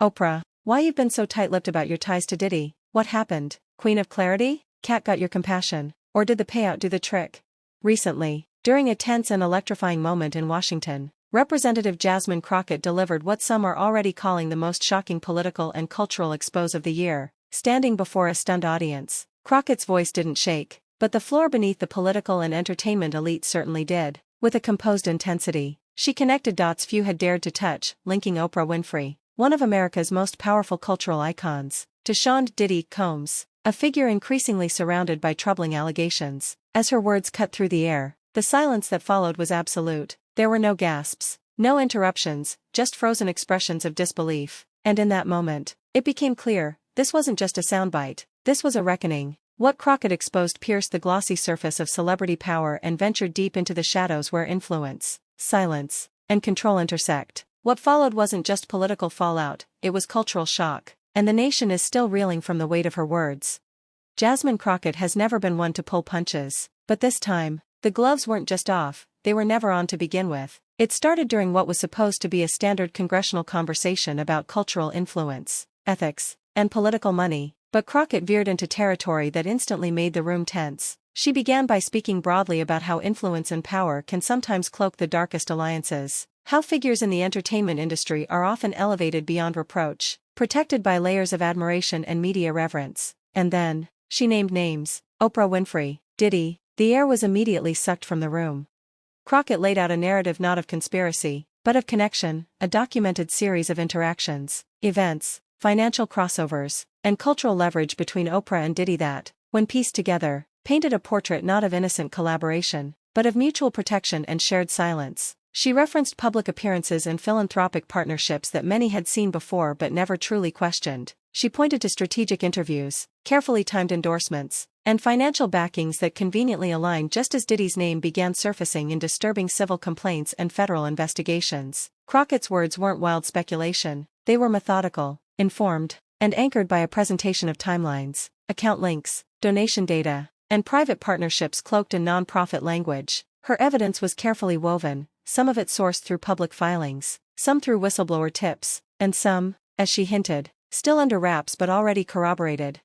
Oprah, why you've been so tight-lipped about your ties to Diddy? What happened? Queen of Clarity? Cat got your compassion? Or did the payout do the trick? Recently, during a tense and electrifying moment in Washington, Representative Jasmine Crockett delivered what some are already calling the most shocking political and cultural expose of the year. Standing before a stunned audience, Crockett's voice didn't shake, but the floor beneath the political and entertainment elite certainly did. With a composed intensity, she connected dots few had dared to touch, linking Oprah Winfrey, one of America's most powerful cultural icons, to Sean Diddy Combs, a figure increasingly surrounded by troubling allegations. As her words cut through the air, the silence that followed was absolute. There were no gasps, no interruptions, just frozen expressions of disbelief. And in that moment, it became clear, this wasn't just a soundbite, this was a reckoning. What Crockett exposed pierced the glossy surface of celebrity power and ventured deep into the shadows where influence, silence, and control intersect. What followed wasn't just political fallout, it was cultural shock, and the nation is still reeling from the weight of her words. Jasmine Crockett has never been one to pull punches, but this time, the gloves weren't just off, they were never on to begin with. It started during what was supposed to be a standard congressional conversation about cultural influence, ethics, and political money, but Crockett veered into territory that instantly made the room tense. She began by speaking broadly about how influence and power can sometimes cloak the darkest alliances, how figures in the entertainment industry are often elevated beyond reproach, protected by layers of admiration and media reverence. And then, she named names: Oprah Winfrey, Diddy. The air was immediately sucked from the room. Crockett laid out a narrative not of conspiracy, but of connection, a documented series of interactions, events, financial crossovers, and cultural leverage between Oprah and Diddy that, when pieced together, painted a portrait not of innocent collaboration, but of mutual protection and shared silence. She referenced public appearances and philanthropic partnerships that many had seen before but never truly questioned. She pointed to strategic interviews, carefully timed endorsements, and financial backings that conveniently aligned just as Diddy's name began surfacing in disturbing civil complaints and federal investigations. Crockett's words weren't wild speculation, they were methodical, informed, and anchored by a presentation of timelines, account links, donation data, and private partnerships cloaked in non-profit language. Her evidence was carefully woven, some of it sourced through public filings, some through whistleblower tips, and some, as she hinted, still under wraps but already corroborated.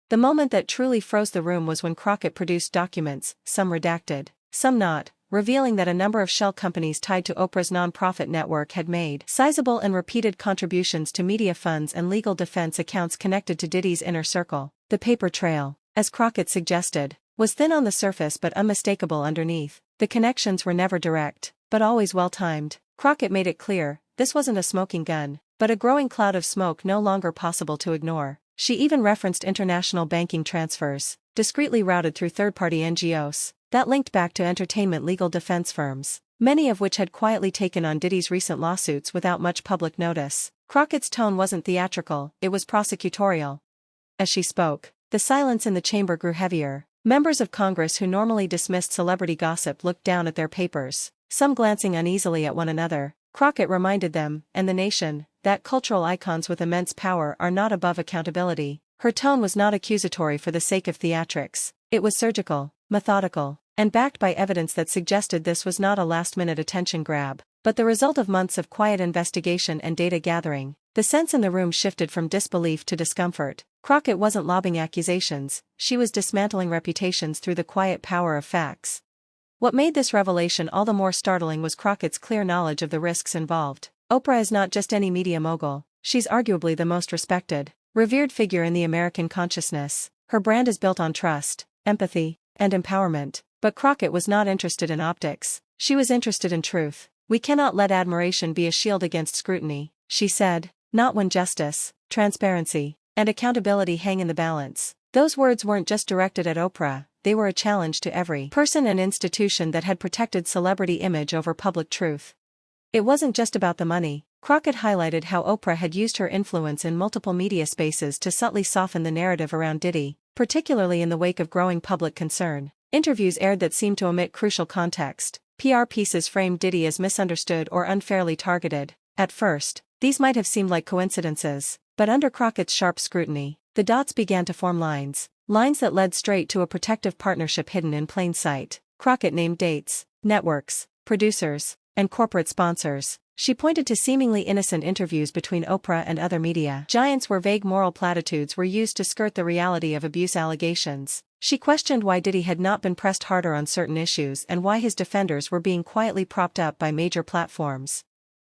The moment that truly froze the room was when Crockett produced documents, some redacted, some not, revealing that a number of shell companies tied to Oprah's nonprofit network had made sizable and repeated contributions to media funds and legal defense accounts connected to Diddy's inner circle. The paper trail, as Crockett suggested, was thin on the surface but unmistakable underneath. The connections were never direct, but always well-timed. Crockett made it clear, this wasn't a smoking gun, but a growing cloud of smoke no longer possible to ignore. She even referenced international banking transfers, discreetly routed through third-party NGOs, that linked back to entertainment legal defense firms, many of which had quietly taken on Diddy's recent lawsuits without much public notice. Crockett's tone wasn't theatrical, it was prosecutorial. As she spoke, the silence in the chamber grew heavier. Members of Congress who normally dismissed celebrity gossip looked down at their papers, some glancing uneasily at one another. Crockett reminded them, and the nation, that cultural icons with immense power are not above accountability. Her tone was not accusatory for the sake of theatrics, it was surgical, methodical, and backed by evidence that suggested this was not a last-minute attention grab, but the result of months of quiet investigation and data gathering. The sense in the room shifted from disbelief to discomfort. Crockett wasn't lobbing accusations, she was dismantling reputations through the quiet power of facts. What made this revelation all the more startling was Crockett's clear knowledge of the risks involved. Oprah is not just any media mogul, she's arguably the most respected, revered figure in the American consciousness. Her brand is built on trust, empathy, and empowerment. But Crockett was not interested in optics, she was interested in truth. We cannot let admiration be a shield against scrutiny, she said, not when justice, transparency, and accountability hang in the balance. Those words weren't just directed at Oprah, they were a challenge to every person and institution that had protected celebrity image over public truth. It wasn't just about the money. Crockett highlighted how Oprah had used her influence in multiple media spaces to subtly soften the narrative around Diddy, particularly in the wake of growing public concern. Interviews aired that seemed to omit crucial context. PR pieces framed Diddy as misunderstood or unfairly targeted. At first, these might have seemed like coincidences, but under Crockett's sharp scrutiny, the dots began to form lines that led straight to a protective partnership hidden in plain sight. Crockett named dates, networks, producers, and corporate sponsors. She pointed to seemingly innocent interviews between Oprah and other media giants where vague moral platitudes were used to skirt the reality of abuse allegations. She questioned why Diddy had not been pressed harder on certain issues and why his defenders were being quietly propped up by major platforms.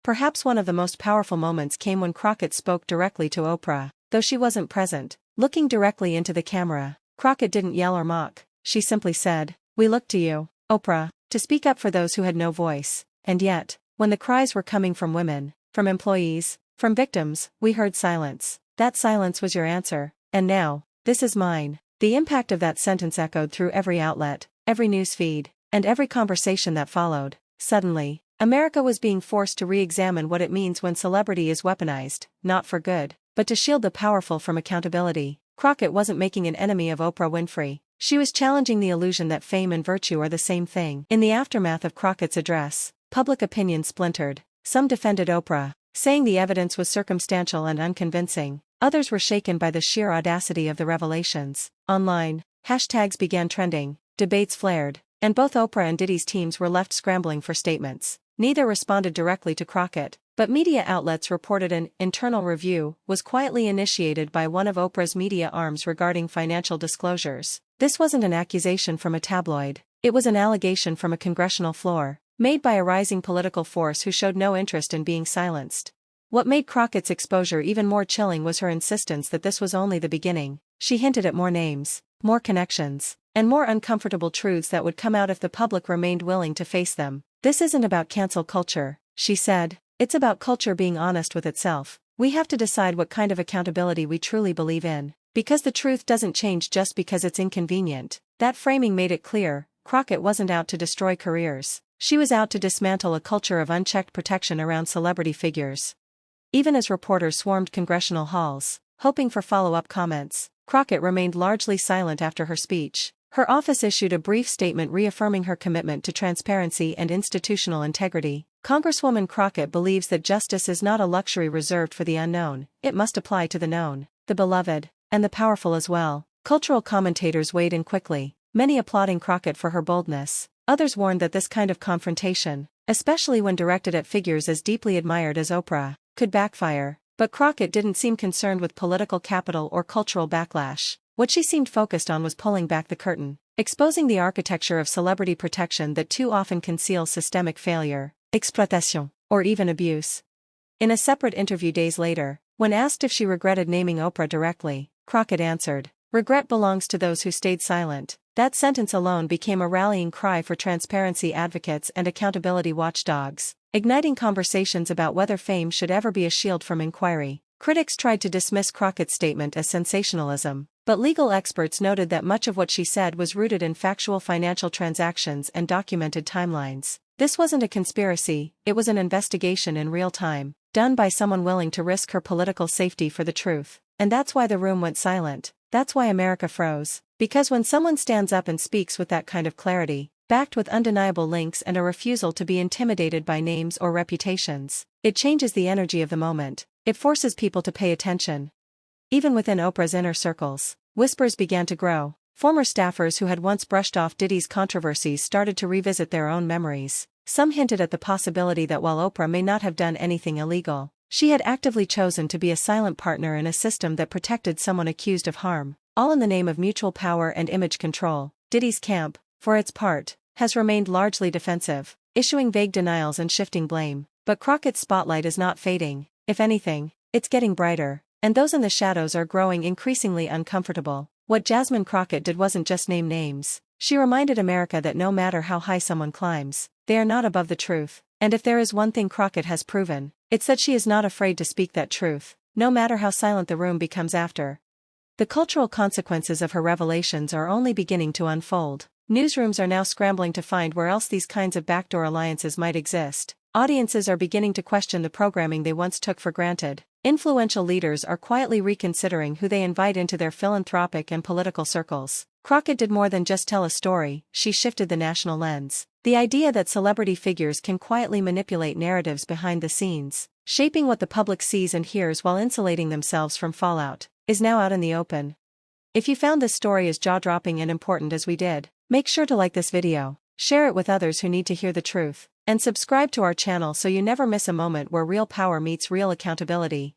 Perhaps one of the most powerful moments came when Crockett spoke directly to Oprah, though she wasn't present. Looking directly into the camera, Crockett didn't yell or mock. She simply said, "We look to you, Oprah, to speak up for those who had no voice. And yet, when the cries were coming from women, from employees, from victims, we heard silence. That silence was your answer, and now, this is mine." The impact of that sentence echoed through every outlet, every news feed, and every conversation that followed. Suddenly, America was being forced to re-examine what it means when celebrity is weaponized, not for good, but to shield the powerful from accountability. Crockett wasn't making an enemy of Oprah Winfrey. She was challenging the illusion that fame and virtue are the same thing. In the aftermath of Crockett's address, public opinion splintered. Some defended Oprah, saying the evidence was circumstantial and unconvincing. Others were shaken by the sheer audacity of the revelations. Online, hashtags began trending, debates flared, and both Oprah and Diddy's teams were left scrambling for statements. Neither responded directly to Crockett, but media outlets reported an internal review was quietly initiated by one of Oprah's media arms regarding financial disclosures. This wasn't an accusation from a tabloid, it was an allegation from a congressional floor, made by a rising political force who showed no interest in being silenced. What made Crockett's exposure even more chilling was her insistence that this was only the beginning. She hinted at more names, more connections, and more uncomfortable truths that would come out if the public remained willing to face them. "This isn't about cancel culture," she said. "It's about culture being honest with itself. We have to decide what kind of accountability we truly believe in. Because the truth doesn't change just because it's inconvenient." That framing made it clear, Crockett wasn't out to destroy careers. She was out to dismantle a culture of unchecked protection around celebrity figures. Even as reporters swarmed congressional halls, hoping for follow-up comments, Crockett remained largely silent after her speech. Her office issued a brief statement reaffirming her commitment to transparency and institutional integrity. Congresswoman Crockett believes that justice is not a luxury reserved for the unknown, it must apply to the known, the beloved, and the powerful as well. Cultural commentators weighed in quickly, many applauding Crockett for her boldness. Others warned that this kind of confrontation, especially when directed at figures as deeply admired as Oprah, could backfire. But Crockett didn't seem concerned with political capital or cultural backlash. What she seemed focused on was pulling back the curtain, exposing the architecture of celebrity protection that too often conceals systemic failure, exploitation, or even abuse. In a separate interview days later, when asked if she regretted naming Oprah directly, Crockett answered, "Regret belongs to those who stayed silent." That sentence alone became a rallying cry for transparency advocates and accountability watchdogs, igniting conversations about whether fame should ever be a shield from inquiry. Critics tried to dismiss Crockett's statement as sensationalism, but legal experts noted that much of what she said was rooted in factual financial transactions and documented timelines. This wasn't a conspiracy, it was an investigation in real time, done by someone willing to risk her political safety for the truth. And that's why the room went silent. That's why America froze. Because when someone stands up and speaks with that kind of clarity, backed with undeniable links and a refusal to be intimidated by names or reputations, it changes the energy of the moment. It forces people to pay attention. Even within Oprah's inner circles, whispers began to grow. Former staffers who had once brushed off Diddy's controversies started to revisit their own memories. Some hinted at the possibility that while Oprah may not have done anything illegal, she had actively chosen to be a silent partner in a system that protected someone accused of harm, all in the name of mutual power and image control. Diddy's camp, for its part, has remained largely defensive, issuing vague denials and shifting blame. But Crockett's spotlight is not fading. If anything, it's getting brighter, and those in the shadows are growing increasingly uncomfortable. What Jasmine Crockett did wasn't just name names. She reminded America that no matter how high someone climbs, they are not above the truth. And if there is one thing Crockett has proven, it's that she is not afraid to speak that truth, no matter how silent the room becomes after. The cultural consequences of her revelations are only beginning to unfold. Newsrooms are now scrambling to find where else these kinds of backdoor alliances might exist. Audiences are beginning to question the programming they once took for granted. Influential leaders are quietly reconsidering who they invite into their philanthropic and political circles. Crockett did more than just tell a story, she shifted the national lens. The idea that celebrity figures can quietly manipulate narratives behind the scenes, shaping what the public sees and hears while insulating themselves from fallout, is now out in the open. If you found this story as jaw-dropping and important as we did, make sure to like this video, share it with others who need to hear the truth. And subscribe to our channel so you never miss a moment where real power meets real accountability.